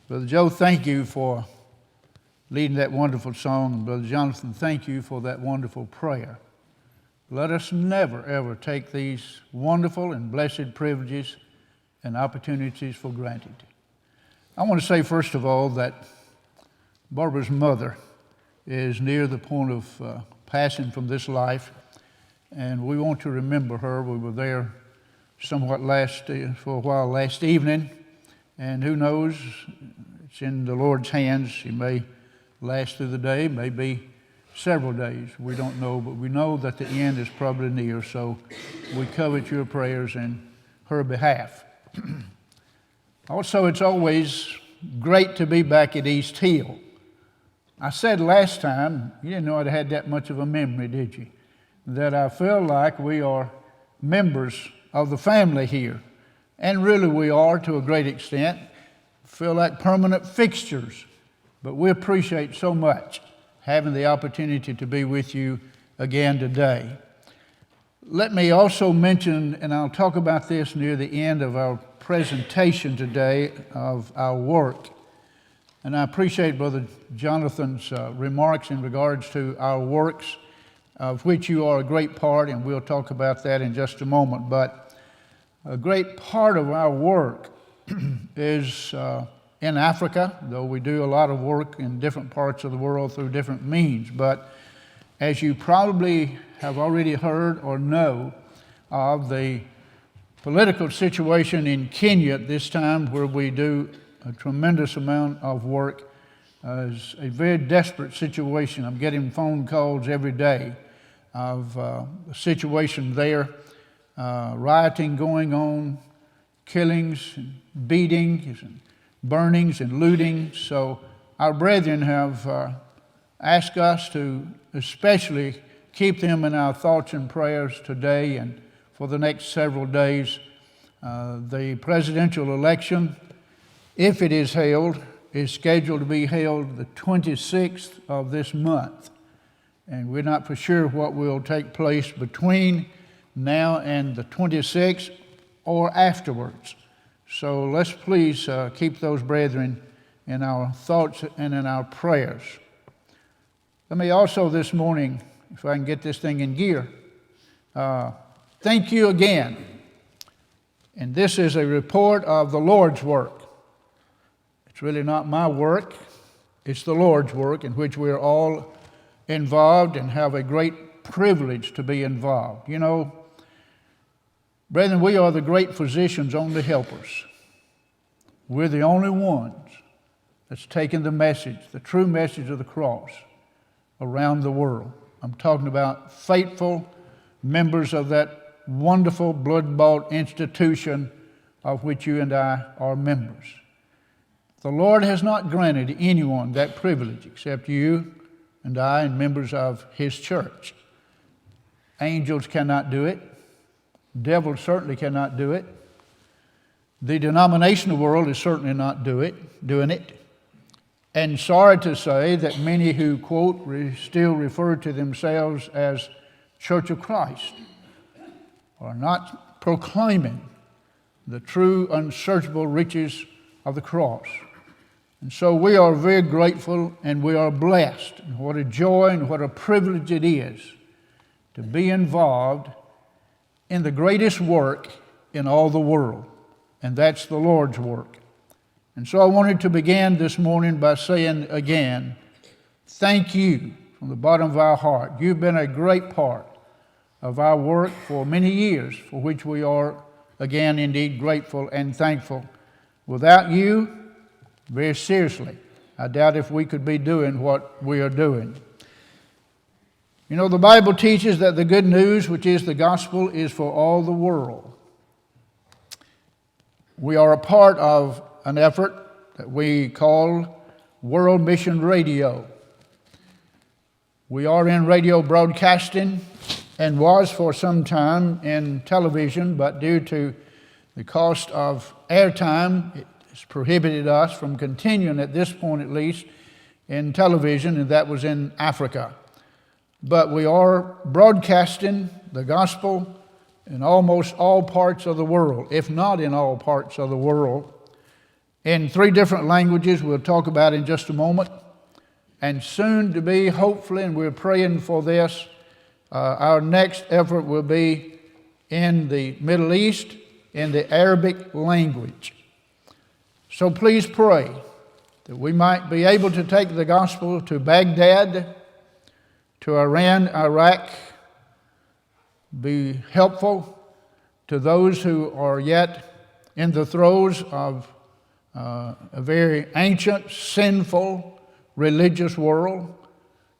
Brother Joe, thank you for leading that wonderful song. And Brother Jonathan, thank you for that wonderful prayer. Let us never, ever take these wonderful and blessed privileges and opportunities for granted. I want to say, first of all, that Barbara's mother is near the point of passing from this life, and we want to remember her. We were there somewhat for a while last evening, and who knows, it's in the Lord's hands. She may last through the day, maybe several days. We don't know, but we know that the end is probably near, so we covet your prayers in her behalf. Also, it's always great to be back at East Hill. I said last time, you didn't know I had that much of a memory, did you? That I feel like we are members of the family here. And really we are to a great extent. Feel like permanent fixtures. But we appreciate so much having the opportunity to be with you again today. Let me also mention, and I'll talk about this near the end of our presentation today of our work. And I appreciate Brother Jonathan's remarks in regards to our works, of which you are a great part, and we'll talk about that in just a moment. But a great part of our work is in Africa, though we do a lot of work in different parts of the world through different means. But as you probably have already heard or know of the political situation in Kenya at this time, where we do a tremendous amount of work, is a very desperate situation. I'm getting phone calls every day of the situation there, rioting going on, killings, and beatings, and burnings and looting. So our brethren have asked us to especially keep them in our thoughts and prayers today and for the next several days. The presidential election, if it is held, is scheduled to be held the 26th of this month. And we're not for sure what will take place between now and the 26th or afterwards. So let's please keep those brethren in our thoughts and in our prayers. Let me also this morning, if I can get this thing in gear, thank you again. And this is a report of the Lord's work. It's really not my work. It's the Lord's work in which we're all involved and have a great privilege to be involved. You know, brethren, we are the great physician's only helpers. We're the only ones that's taken the message, the true message of the cross, around the world. I'm talking about faithful members of that wonderful blood-bought institution of which you and I are members. The Lord has not granted anyone that privilege except you and I and members of His church. Angels cannot do it. Devils certainly cannot do it. The denominational world is certainly not doing it. And sorry to say that many who, quote, still refer to themselves as Church of Christ are not proclaiming the true unsearchable riches of the cross. And so we are very grateful and we are blessed. And what a joy and what a privilege it is to be involved in the greatest work in all the world, and that's the Lord's work. And so I wanted to begin this morning by saying again, thank you from the bottom of our heart. You've been a great part of our work for many years, for which we are, again, indeed grateful and thankful. Without you, very seriously, I doubt if we could be doing what we are doing. You know, the Bible teaches that the good news, which is the gospel, is for all the world. We are a part of an effort that we call World Mission Radio. We are in radio broadcasting and was for some time in television, but due to the cost of airtime, it has prohibited us from continuing at this point at least in television, and that was in Africa. But we are broadcasting the gospel in almost all parts of the world, if not in all parts of the world. in 3 different languages we'll talk about in just a moment. And soon to be, hopefully, and we're praying for this, our next effort will be in the Middle East in the Arabic language. So please pray that we might be able to take the gospel to Baghdad, to Iran, Iraq, be helpful to those who are yet in the throes of a very ancient, sinful, religious world,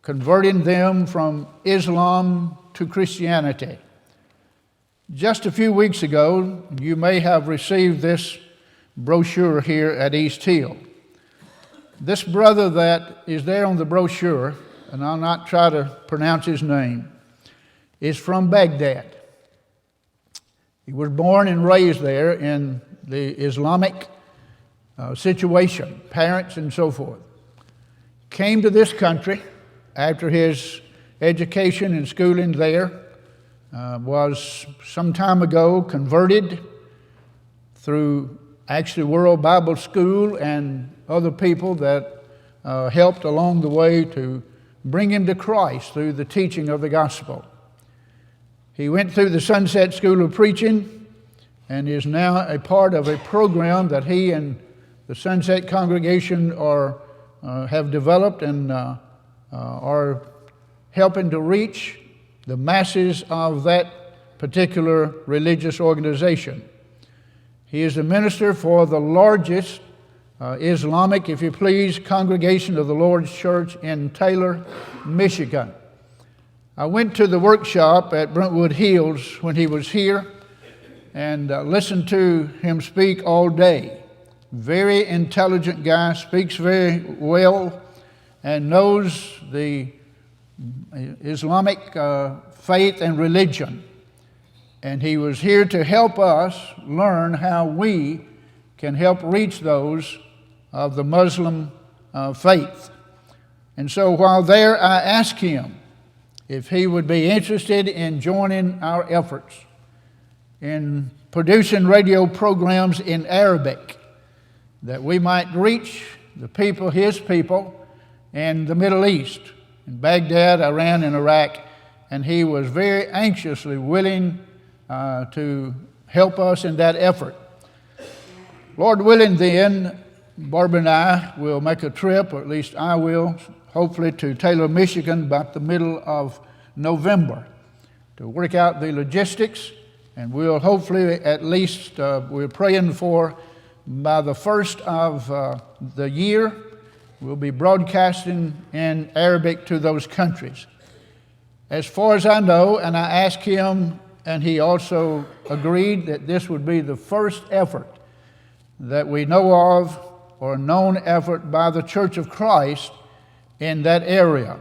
converting them from Islam to Christianity. Just a few weeks ago, you may have received this brochure here at East Hill. This brother that is there on the brochure, and I'll not try to pronounce his name, is from Baghdad. He was born and raised there in the Islamic situation, parents and so forth. Came to this country after his education and schooling there, was some time ago converted through actually World Bible School and other people that helped along the way to bring him to Christ through the teaching of the gospel. He went through the Sunset School of Preaching and is now a part of a program that he and the Sunset congregation have developed and are helping to reach the masses of that particular religious organization. He is the minister for the largest Islamic, if you please, congregation of the Lord's Church in Taylor, Michigan. I went to the workshop at Brentwood Hills when he was here and listened to him speak all day. Very intelligent guy, speaks very well, and knows the Islamic faith and religion. And he was here to help us learn how we can help reach those of the Muslim faith. And so while there, I asked him if he would be interested in joining our efforts in producing radio programs in Arabic that we might reach the people, his people, in the Middle East, in Baghdad, Iran, and Iraq. And he was very anxiously willing to help us in that effort. Lord willing, then, Barbara and I will make a trip, or at least I will, hopefully to Taylor, Michigan, about the middle of November to work out the logistics, and we'll hopefully at least, we're praying for by the first of the year, we'll be broadcasting in Arabic to those countries. As far as I know, and I asked him, and he also agreed that this would be the first effort that we know of, or a known effort by the Church of Christ in that area.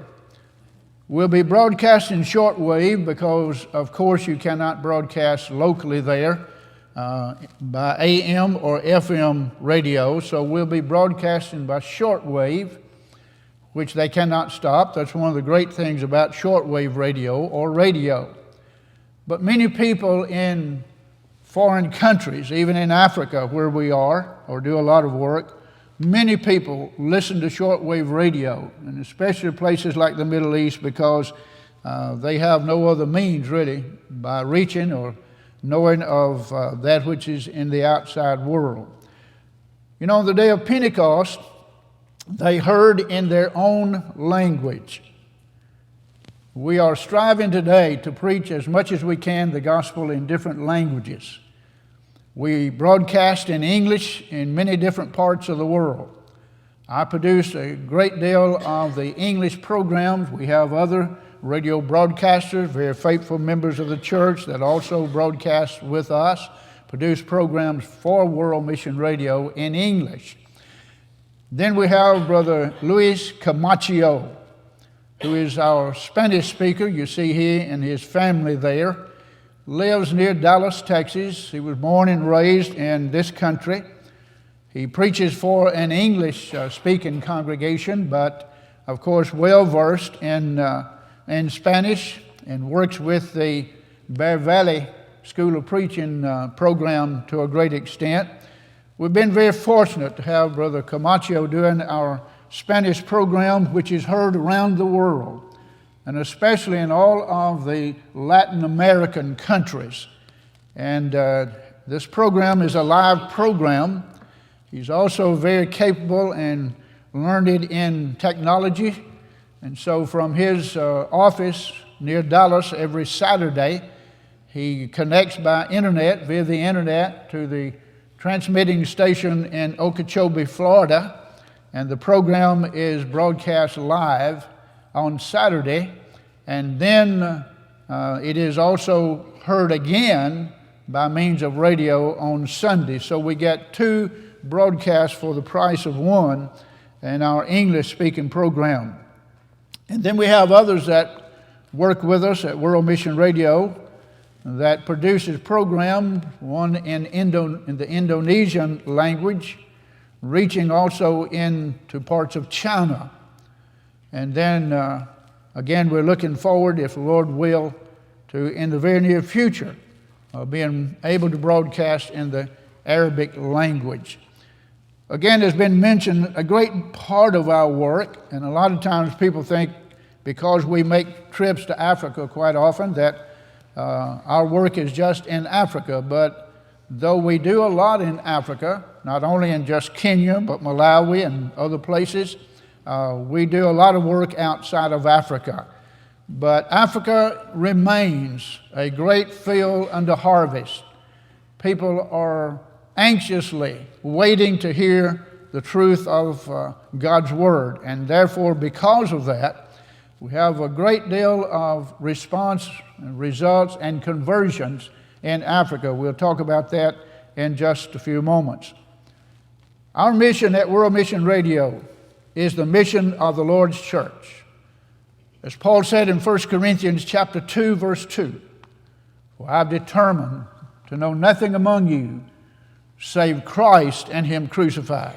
We'll be broadcasting shortwave because, of course, you cannot broadcast locally there by AM or FM radio, so we'll be broadcasting by shortwave, which they cannot stop. That's one of the great things about shortwave radio or radio. But many people in foreign countries, even in Africa where we are or do a lot of work, many people listen to shortwave radio, and especially places like the Middle East, because they have no other means really by reaching or knowing of that which is in the outside world. You know, on the day of Pentecost, they heard in their own language. We are striving today to preach as much as we can the gospel in different languages. We broadcast in English in many different parts of the world. I produce a great deal of the English programs. We have other radio broadcasters, very faithful members of the church that also broadcast with us, produce programs for World Mission Radio in English. Then we have Brother Luis Camacho, who is our Spanish speaker. You see he and his family there. Lives near Dallas, Texas. He was born and raised in this country. He preaches for an English-speaking congregation, but of course well-versed in Spanish, and works with the Bear Valley School of Preaching program to a great extent. We've been very fortunate to have Brother Camacho doing our Spanish program, which is heard around the world, and especially in all of the Latin American countries. And this program is a live program. He's also very capable and learned in technology. And so from his office near Dallas every Saturday, he connects by internet, via the internet, to the transmitting station in Okeechobee, Florida. And the program is broadcast live on Saturday. And then it is also heard again by means of radio on Sunday. So we get 2 broadcasts for the price of 1 in our English-speaking program. And then we have others that work with us at World Mission Radio that produces program, one in the Indonesian language, reaching also into parts of China. And then, again, we're looking forward, if the Lord will, to, in the very near future, being able to broadcast in the Arabic language. Again, there's been mentioned a great part of our work, and a lot of times people think because we make trips to Africa quite often that our work is just in Africa. But though we do a lot in Africa, not only in just Kenya, but Malawi and other places, we do a lot of work outside of Africa. But Africa remains a great field unto harvest. People are anxiously waiting to hear the truth of God's Word. And therefore, because of that, we have a great deal of response and results and conversions in Africa. We'll talk about that in just a few moments. Our mission at World Mission Radio is the mission of the Lord's church. As Paul said in 1 Corinthians chapter 2, verse 2, "For I've determined to know nothing among you save Christ and Him crucified."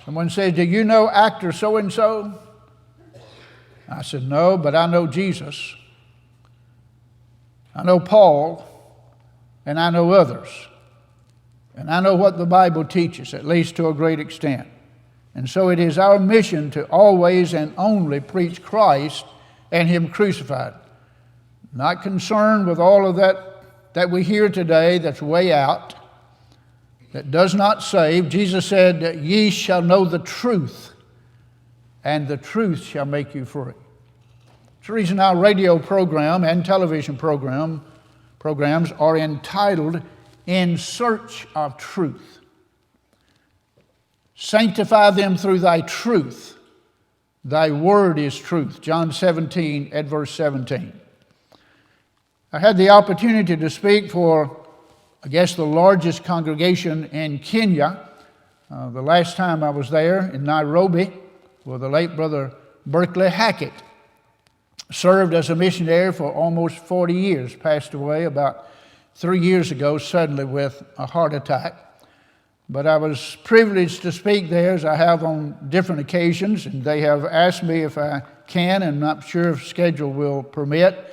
Someone said, "Do you know actor so-and-so?" I said, "No, but I know Jesus. I know Paul, and I know others. And I know what the Bible teaches, at least to a great extent. And so it is our mission to always and only preach Christ and Him crucified. Not concerned with all of that we hear today that's way out, that does not save. Jesus said, "Ye shall know the truth, and the truth shall make you free." It's the reason our radio program and television programs are entitled "In Search of Truth." "Sanctify them through thy truth. Thy word is truth." John 17 at verse 17. I had the opportunity to speak for, I guess, the largest congregation in Kenya. The last time I was there in Nairobi, where the late Brother Berkeley Hackett served as a missionary for almost 40 years, passed away about 3 years ago suddenly with a heart attack. But I was privileged to speak there, as I have on different occasions, and they have asked me if I can, and I'm not sure if schedule will permit,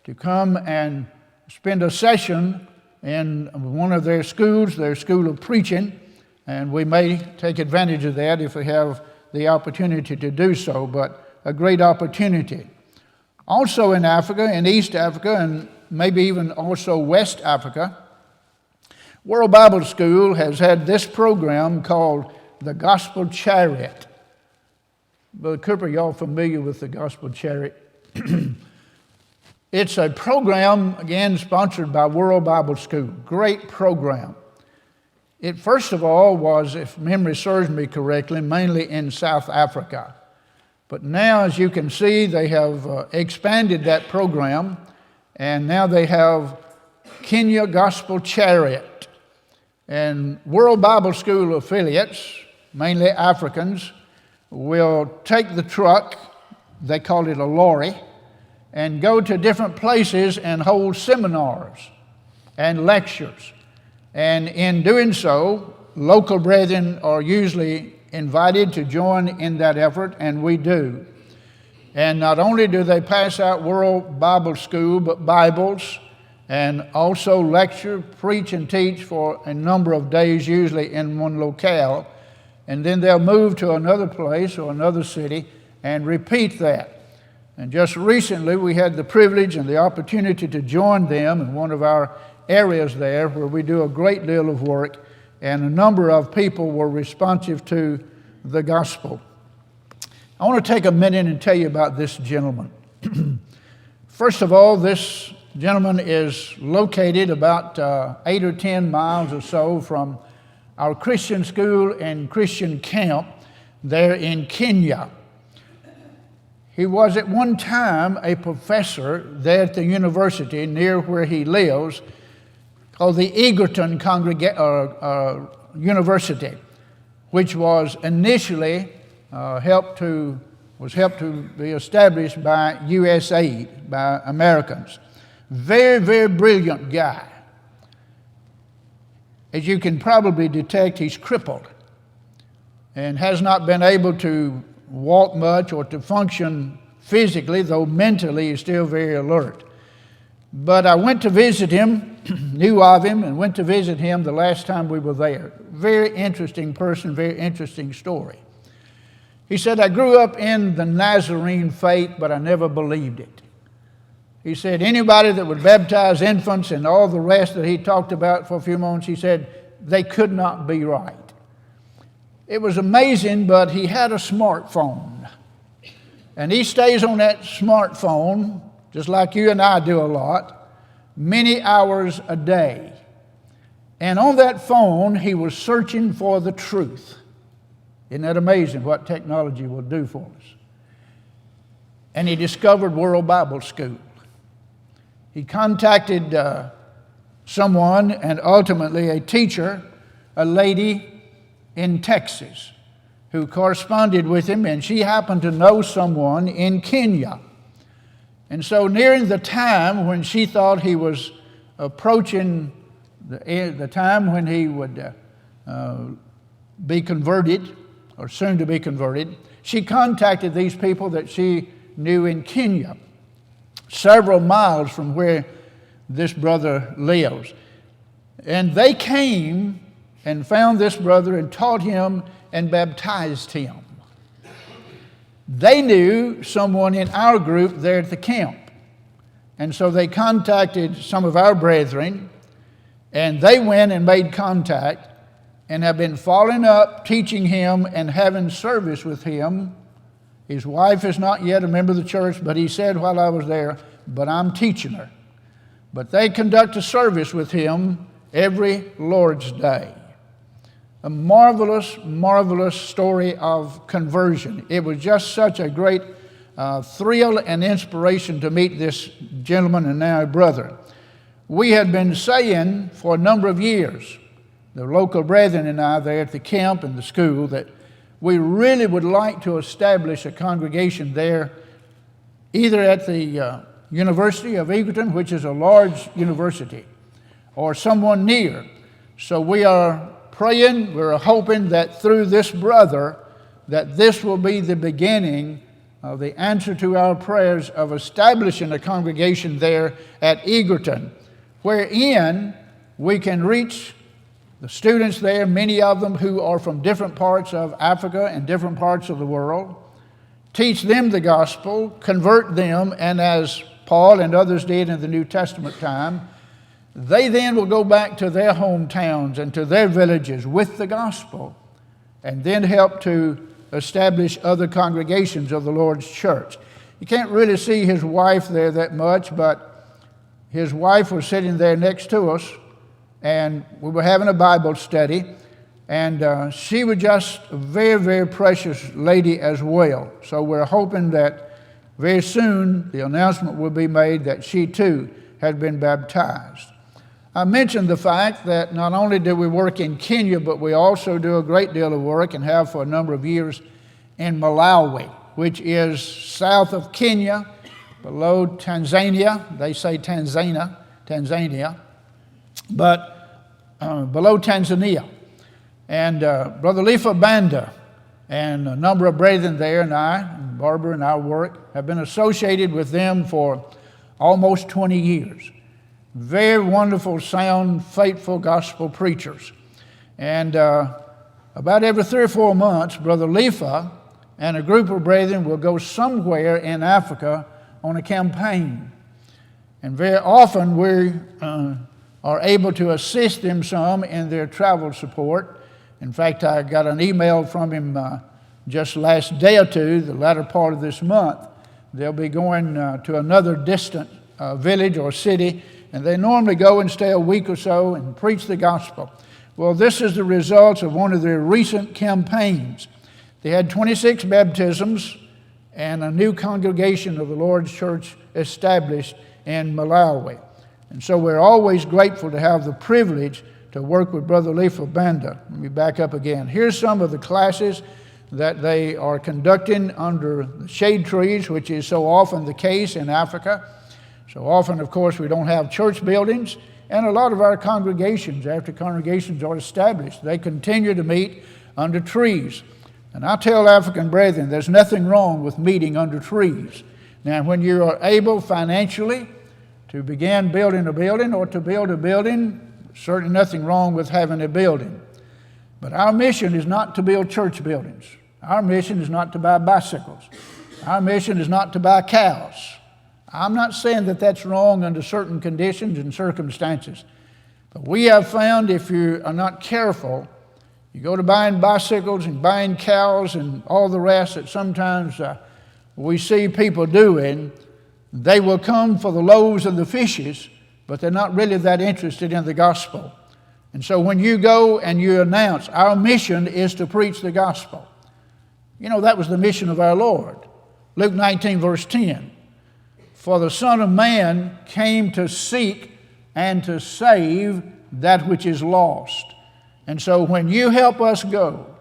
to come and spend a session in one of their schools, their school of preaching, and we may take advantage of that if we have the opportunity to do so, but a great opportunity. Also in Africa, in East Africa, and maybe even also West Africa, World Bible School has had this program called the Gospel Chariot. Brother Cooper, y'all familiar with the Gospel Chariot? It's a program, again, sponsored by World Bible School. Great program. It, first of all, was, if memory serves me correctly, mainly in South Africa. But now, as you can see, they have expanded that program, and now they have Kenya Gospel Chariot. And World Bible School affiliates, mainly Africans, will take the truck, they call it a lorry, and go to different places and hold seminars and lectures. And in doing so, local brethren are usually invited to join in that effort, and we do. And not only do they pass out World Bible School, but Bibles and also lecture, preach, and teach for a number of days, usually in one locale. And then they'll move to another place or another city and repeat that. And just recently, we had the privilege and the opportunity to join them in one of our areas there where we do a great deal of work, and a number of people were responsive to the gospel. I want to take a minute and tell you about this gentleman. First of all, this gentleman is located about 8 or 10 miles or so from our Christian school and Christian camp there in Kenya. He was at one time a professor there at the university near where he lives, called the Egerton University, which was initially helped to be established by USAID, by Americans. Very, very brilliant guy. As you can probably detect, he's crippled and has not been able to walk much or to function physically, though mentally he's still very alert. But I went to visit him, knew of him, and went to visit him the last time we were there. Very interesting person, very interesting story. He said, I grew up in the Nazarene faith, but I never believed it. He said, anybody that would baptize infants and all the rest that he talked about for a few moments, he said, they could not be right. It was amazing, but he had a smartphone. And he stays on that smartphone, just like you and I do a lot, many hours a day. And on that phone, he was searching for the truth. Isn't that amazing what technology will do for us? And he discovered World Bible School. He contacted someone, and ultimately a teacher, a lady in Texas, who corresponded with him, and she happened to know someone in Kenya. And so nearing the time when she thought he was approaching the time when he would be converted, or soon to be converted, she contacted these people that she knew in Kenya, several miles from where this brother lives. And they came and found this brother and taught him and baptized him. They knew someone in our group there at the camp. And so they contacted some of our brethren, and they went and made contact and have been following up, teaching him and having service with him. His wife is not yet a member of the church, but he said while I was there, but I'm teaching her. But they conduct a service with him every Lord's Day. A marvelous, marvelous story of conversion. It was just such a great thrill and inspiration to meet this gentleman and now brother. We had been saying for a number of years, the local brethren and I there at the camp and the school, that we really would like to establish a congregation there, either at the University of Egerton, which is a large university, or someone near. So we are praying, we're hoping that through this brother, that this will be the beginning of the answer to our prayers of establishing a congregation there at Egerton, wherein we can reach the students there, many of them who are from different parts of Africa and different parts of the world, teach them the gospel, convert them, and as Paul and others did in the New Testament time, they then will go back to their hometowns and to their villages with the gospel, and then help to establish other congregations of the Lord's church. You can't really see his wife there that much, but his wife was sitting there next to us, and we were having a Bible study, and she was just a very, very precious lady as well. So we're hoping that very soon the announcement will be made that she too had been baptized. I mentioned the fact that not only do we work in Kenya, but we also do a great deal of work and have for a number of years in Malawi, which is south of Kenya, below Tanzania. They say Tanzania, but below Tanzania. And Brother Lifa Banda and a number of brethren there and I, and Barbara and our work, have been associated with them for almost 20 years. Very wonderful, sound, faithful gospel preachers. And about every 3 or 4 months, Brother Lifa and a group of brethren will go somewhere in Africa on a campaign. And very often we are able to assist them some in their travel support. In fact, I got an email from him just last day or two, the latter part of this month. They'll be going to another distant village or city, and they normally go and stay a week or so and preach the gospel. Well, this is the results of one of their recent campaigns. They had 26 baptisms and a new congregation of the Lord's Church established in Malawi. And so we're always grateful to have the privilege to work with Brother Lifa Banda. Let me back up again. Here's some of the classes that they are conducting under the shade trees, which is so often the case in Africa. So often, of course, we don't have church buildings, and a lot of our congregations, after congregations are established, they continue to meet under trees. And I tell African brethren, there's nothing wrong with meeting under trees. Now, when you are able financially to begin building a building or to build a building, certainly nothing wrong with having a building. But our mission is not to build church buildings. Our mission is not to buy bicycles. Our mission is not to buy cows. I'm not saying that that's wrong under certain conditions and circumstances. But we have found if you are not careful, you go to buying bicycles and buying cows and all the rest that sometimes we see people doing, they will come for the loaves and the fishes, but they're not really that interested in the gospel. And so when you go and you announce, our mission is to preach the gospel. You know, that was the mission of our Lord. Luke 19, verse 10. For the Son of Man came to seek and to save that which is lost. And so when you help us go,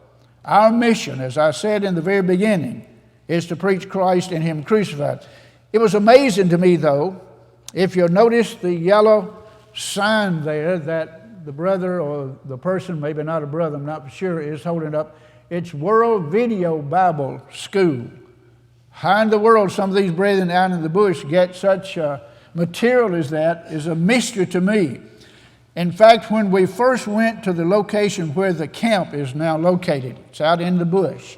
our mission, as I said in the very beginning, is to preach Christ and Him crucified. It was amazing to me, though, if you'll notice the yellow sign there that the brother or the person, maybe not a brother, I'm not sure, is holding up. It's World Video Bible School. How in the world some of these brethren out in the bush get such material as that is a mystery to me. In fact, when we first went to the location where the camp is now located, it's out in the bush,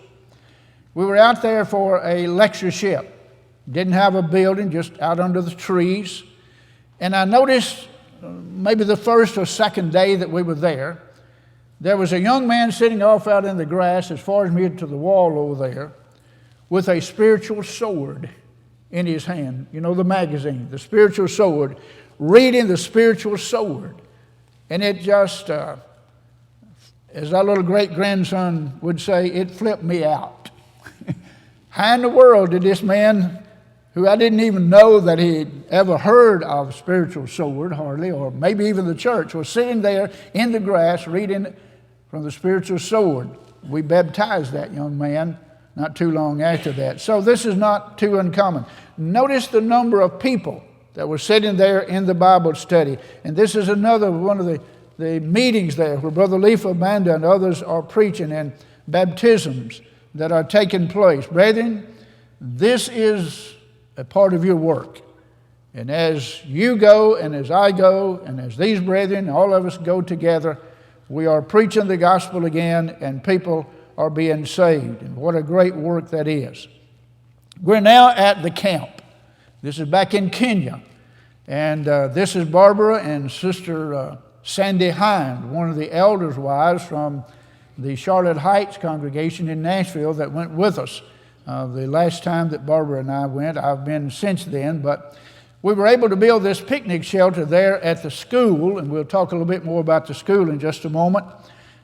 we were out there for a lectureship. Didn't have a building, just out under the trees. And I noticed maybe the first or second day that we were there was a young man sitting off out in the grass as far as me to the wall over there with a spiritual sword in his hand. You know, the magazine, the spiritual sword, reading the spiritual sword. And it just, as our little great-grandson would say, it flipped me out. How in the world did this man, who I didn't even know that he'd ever heard of spiritual sword, hardly, or maybe even the church, was sitting there in the grass reading from the spiritual sword. We baptized that young man not too long after that. So this is not too uncommon. Notice the number of people that were sitting there in the Bible study. And this is another one of the meetings there where Brother Lifa Banda and others are preaching, and baptisms that are taking place. Brethren, this is a part of your work. And as you go and as I go and as these brethren, all of us go together, we are preaching the gospel again and people are being saved. And what a great work that is. We're now at the camp. This is back in Kenya. And this is Barbara and Sister Sandy Hind, one of the elders' wives from the Charlotte Heights congregation in Nashville that went with us. The last time that Barbara and I went, I've been since then, but we were able to build this picnic shelter there at the school, and we'll talk a little bit more about the school in just a moment.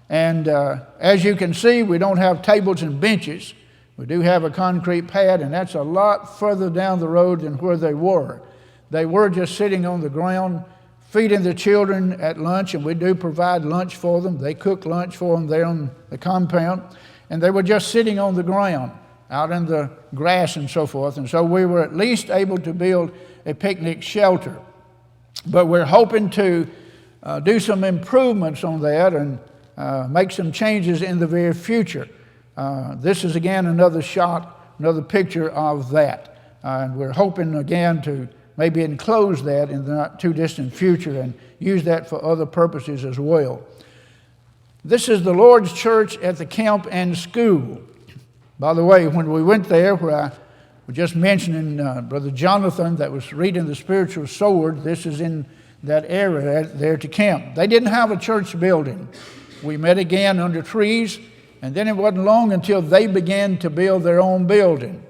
And as you can see, we don't have tables and benches. We do have a concrete pad, and that's a lot further down the road than where they were. They were just sitting on the ground, feeding the children at lunch, and we do provide lunch for them. They cook lunch for them there on the compound, and they were just sitting on the ground, out in the grass and so forth. And so we were at least able to build a picnic shelter. But we're hoping to do some improvements on that and make some changes in the very future. This is again another shot, another picture of that. And we're hoping again to maybe enclose that in the not too distant future and use that for other purposes as well. This is the Lord's church at the camp and school. By the way, when we went there, where I was just mentioning Brother Jonathan that was reading the spiritual sword, this is in that area there to camp. They didn't have a church building. We met again under trees, and then it wasn't long until they began to build their own building.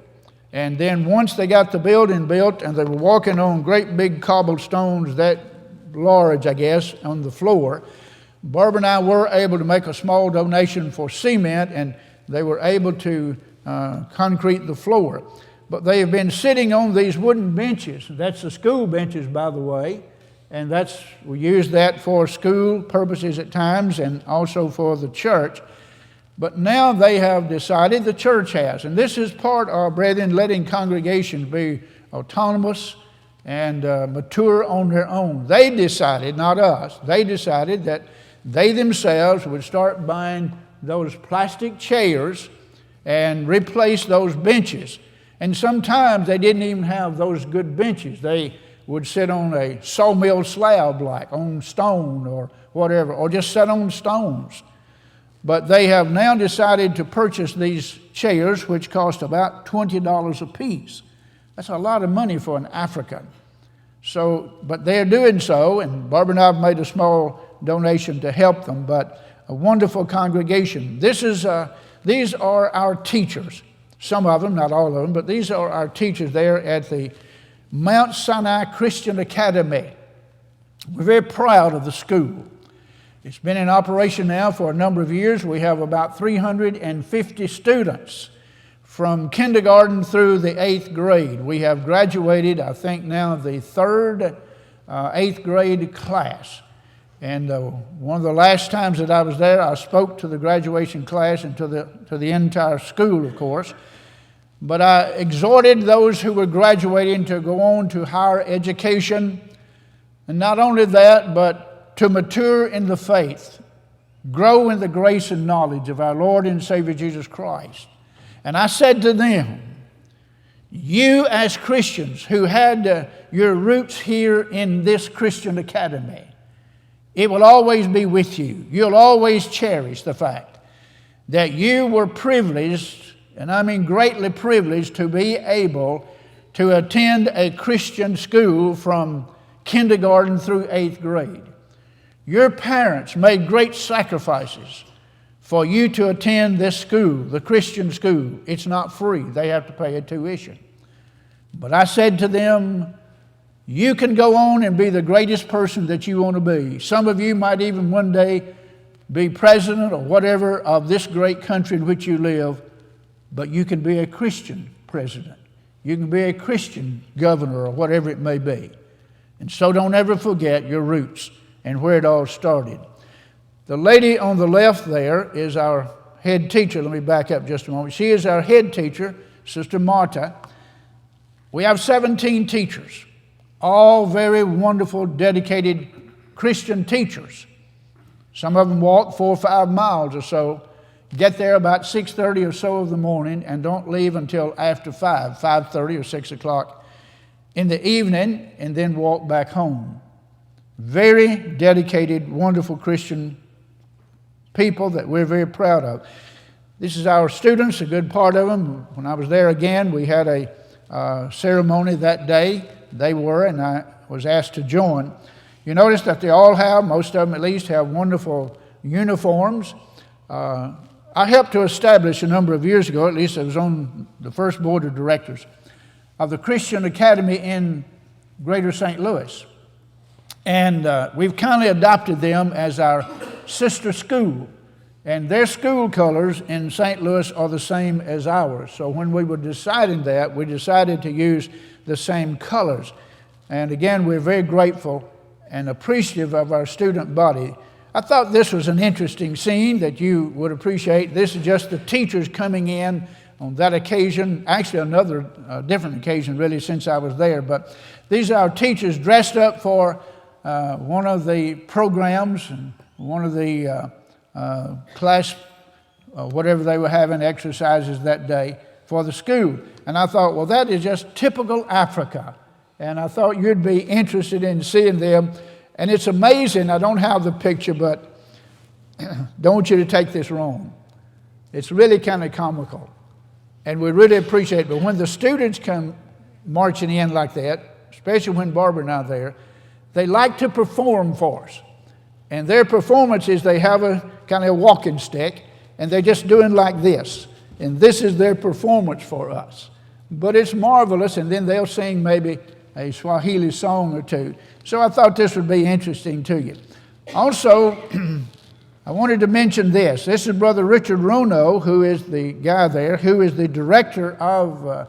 And then once they got the building built, and they were walking on great big cobblestones that large, I guess, on the floor, Barbara and I were able to make a small donation for cement, and they were able to concrete the floor. But they have been sitting on these wooden benches. That's the school benches, by the way. And we use that for school purposes at times and also for the church. But now they have decided, the church has, and this is part of, brethren, letting congregations be autonomous and mature on their own. They decided, not us, they decided that they themselves would start buying those plastic chairs and replace those benches. And sometimes they didn't even have those good benches. They would sit on a sawmill slab, like on stone or whatever, or just sit on stones. But they have now decided to purchase these chairs, which cost about $20 a piece. That's a lot of money for an African. But they're doing so, and Barbara and I have made a small donation to help them, but a wonderful congregation. These are our teachers. Some of them, not all of them, but these are our teachers there at the Mount Sinai Christian Academy. We're very proud of the school. It's been in operation now for a number of years. We have about 350 students from kindergarten through the 8th grade. We have graduated, I think now, the third 8th grade class. And one of the last times that I was there, I spoke to the graduation class and to the entire school, of course. But I exhorted those who were graduating to go on to higher education. And not only that, but to mature in the faith, grow in the grace and knowledge of our Lord and Savior Jesus Christ. And I said to them, you as Christians who had your roots here in this Christian academy, it will always be with you. You'll always cherish the fact that you were privileged, and I mean greatly privileged, to be able to attend a Christian school from kindergarten through 8th grade. Your parents made great sacrifices for you to attend this school, the Christian school. It's not free. They have to pay a tuition. But I said to them, you can go on and be the greatest person that you want to be. Some of you might even one day be president or whatever of this great country in which you live, but you can be a Christian president. You can be a Christian governor or whatever it may be. And so don't ever forget your roots and where it all started. The lady on the left there is our head teacher. Let me back up just a moment. She is our head teacher, Sister Marta. We have 17 teachers, all very wonderful, dedicated Christian teachers. Some of them walk 4 or 5 miles or so, get there about 6:30 or so of the morning, and don't leave until after 5:30 or 6 o'clock in the evening, and then walk back home. Very dedicated, wonderful Christian people that we're very proud of. This is our students, a good part of them. When I was there again, we had a ceremony that day. They were, and I was asked to join. You notice that they all have, most of them at least, have wonderful uniforms. I helped to establish a number of years ago, at least I was on the first board of directors, of the Christian Academy in Greater St. Louis. And we've kindly adopted them as our sister school. And their school colors in St. Louis are the same as ours. So when we were deciding that, we decided to use the same colors. And again, we're very grateful and appreciative of our student body. I thought this was an interesting scene that you would appreciate. This is just the teachers coming in on that occasion, actually another different occasion really since I was there. But these are our teachers dressed up for one of the programs and one of the class, whatever they were having, exercises that day for the school. And I thought, well, that is just typical Africa. and I thought you'd be interested in seeing them. And it's amazing. I don't have the picture, but don't want you to take this wrong. It's really kind of comical, and we really appreciate it. But when the students come marching in like that, especially when Barbara and I are there, they like to perform for us. And their performance is they have a kind of a walking stick, and they're just doing like this. And this is their performance for us. But it's marvelous, and then they'll sing maybe a Swahili song or two. So I thought this would be interesting to you. Also, I wanted to mention this. This is Brother Richard Rono, who is the guy there, who is the director of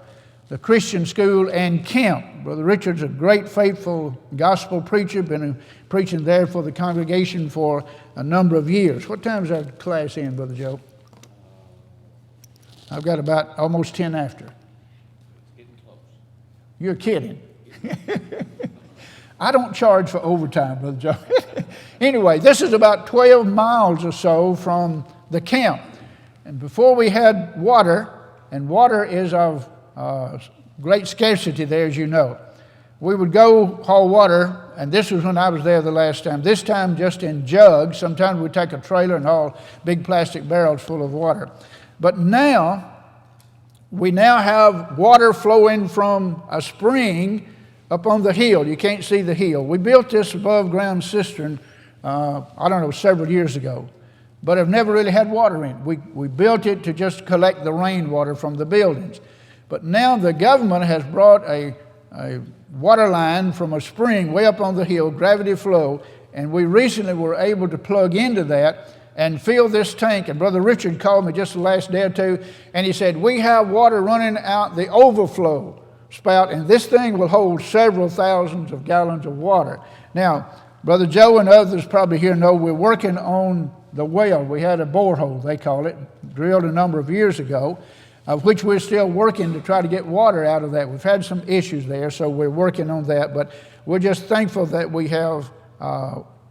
the Christian school and camp. Brother Richard's a great, faithful gospel preacher, been preaching there for the congregation for a number of years. What time is our class in, Brother Joe? I've got about almost 10 after. It's getting close. You're kidding. I don't charge for overtime, Brother Joe. Anyway, this is about 12 miles or so from the camp. And before we had water, and water is of great scarcity there, as you know, we would go haul water, and this was when I was there the last time. This time just in jugs. Sometimes we'd take a trailer and haul big plastic barrels full of water. But now, we now have water flowing from a spring up on the hill. You can't see the hill. We built this above ground cistern, several years ago, but have never really had water in it. We built it to just collect the rainwater from the buildings. But now the government has brought a water line from a spring way up on the hill, gravity flow, and we recently were able to plug into that and fill this tank. And Brother Richard called me just the last day or two, and he said, we have water running out the overflow spout, and this thing will hold several thousands of gallons of water. Now, Brother Joe and others probably here know we're working on the well. We had a borehole, they call it, drilled a number of years ago, of which we're still working to try to get water out of that. We've had some issues there, so we're working on that, but we're just thankful that we have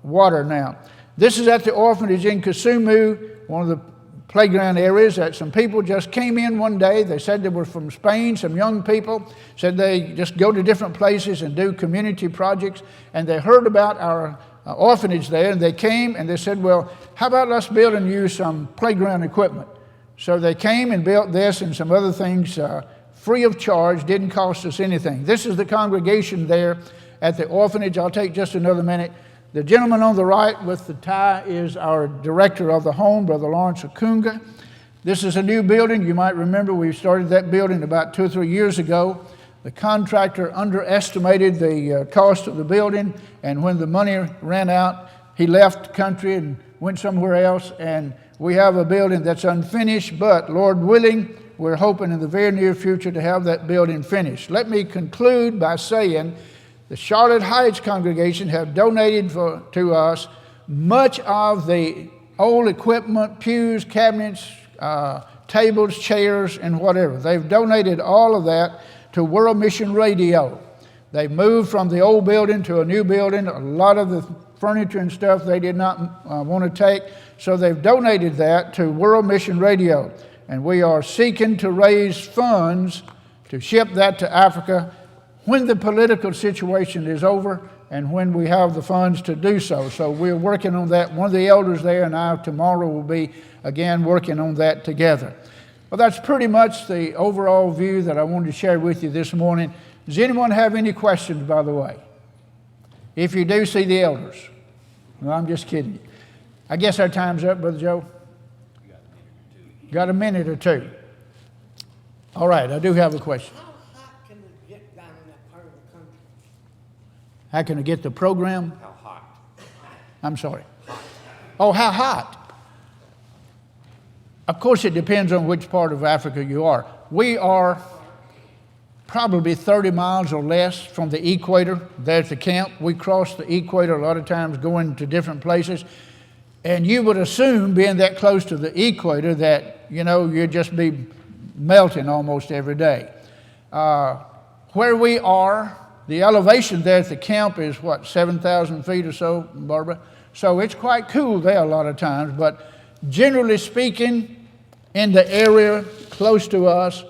water now. This is at the orphanage in Kisumu, one of the playground areas that some people just came in one day. They said they were from Spain, some young people, said they just go to different places and do community projects, and they heard about our orphanage there, and they came and they said, well, how about us building you some playground equipment? So they came and built this and some other things free of charge, didn't cost us anything. This is the congregation there at the orphanage. I'll take just another minute. The gentleman on the right with the tie is our director of the home, Brother Lawrence Akunga. This is a new building. You might remember we started that building about 2 or 3 years ago. The contractor underestimated the cost of the building, and when the money ran out, he left the country and went somewhere else, and we have a building that's unfinished, but Lord willing, we're hoping in the very near future to have that building finished. Let me conclude by saying the Charlotte Heights congregation have donated to us much of the old equipment, pews, cabinets, tables, chairs, and whatever. They've donated all of that to World Mission Radio. They moved from the old building to a new building. A lot of the furniture and stuff they did not want to take, so they've donated that to World Mission Radio. And we are seeking to raise funds to ship that to Africa when the political situation is over and when we have the funds to do so. So we're working on that. One of the elders there and I tomorrow will be again working on that together. Well, that's pretty much the overall view that I wanted to share with you this morning. Does anyone have any questions, by the way? If you do, see the elders. No, I'm just kidding you. I guess our time's up, Brother Joe. Got a minute or two. All right, I do have a question. How can I get the program? How hot? I'm sorry. Oh, how hot? Of course, it depends on which part of Africa you are. We are probably 30 miles or less from the equator. There's the camp. We cross the equator a lot of times going to different places. And you would assume, being that close to the equator, that, you'd just be melting almost every day. Where we are, the elevation there at the camp is, 7,000 feet or so, Barbara? So it's quite cool there a lot of times, but generally speaking, in the area close to us,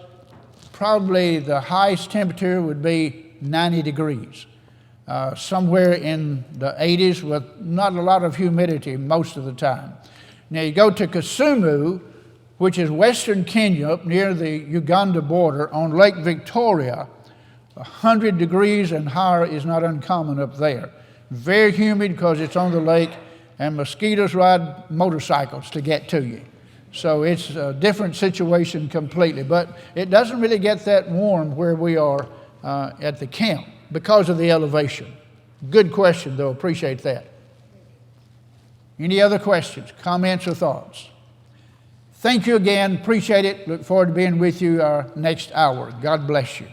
probably the highest temperature would be 90 degrees. Somewhere in the 80s with not a lot of humidity most of the time. Now you go to Kisumu, which is western Kenya, up near the Uganda border on Lake Victoria. 100 degrees and higher is not uncommon up there. Very humid because it's on the lake, and mosquitoes ride motorcycles to get to you. So it's a different situation completely, but it doesn't really get that warm where we are at the camp because of the elevation. Good question, though. Appreciate that. Any other questions, comments, or thoughts? Thank you again. Appreciate it. Look forward to being with you our next hour. God bless you.